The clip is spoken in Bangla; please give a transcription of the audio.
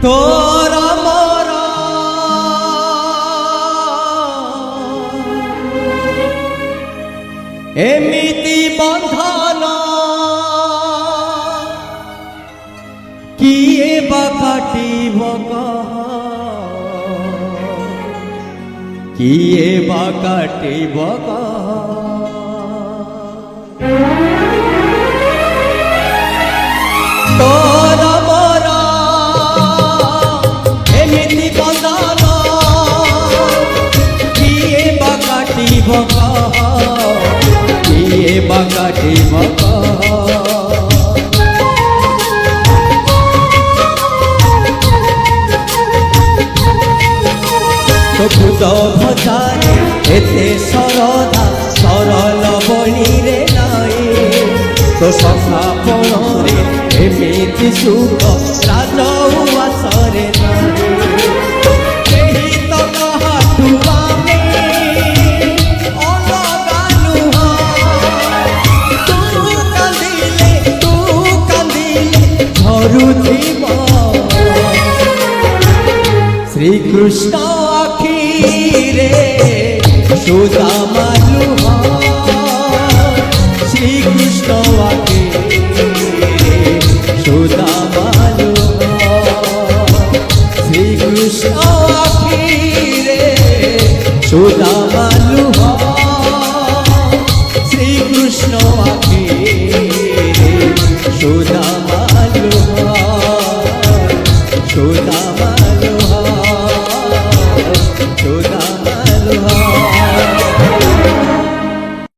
তোরা মোরা এমিতি বন্ধন কিয়ে বা কাটিব কিয়ে বা কাটিব তোরা মোরা এমিতি বন্ধন কিয়ে বা কাটিব কিয়ে বা কাটিব তো খুদ ভজারে এতে সরদা সরল বলিরে নাই তো সখা পণরে এমিতি সুখ রাজ উয়াসরে নাই কেহি তো কাহাঠু আমি অলগা নুহ তু কান্দিলে ঝରୁଥିବ শ্রীকৃষ্ণ আখিরে সুদামা লুহ শ্রীকৃষ্ণ আখিরে সুদামা লুহ শ্রীকৃষ্ণ আখিরে সুদামা লুহ শ্রীকৃষ্ণ আখিরে সুদামা লুহ সুদামা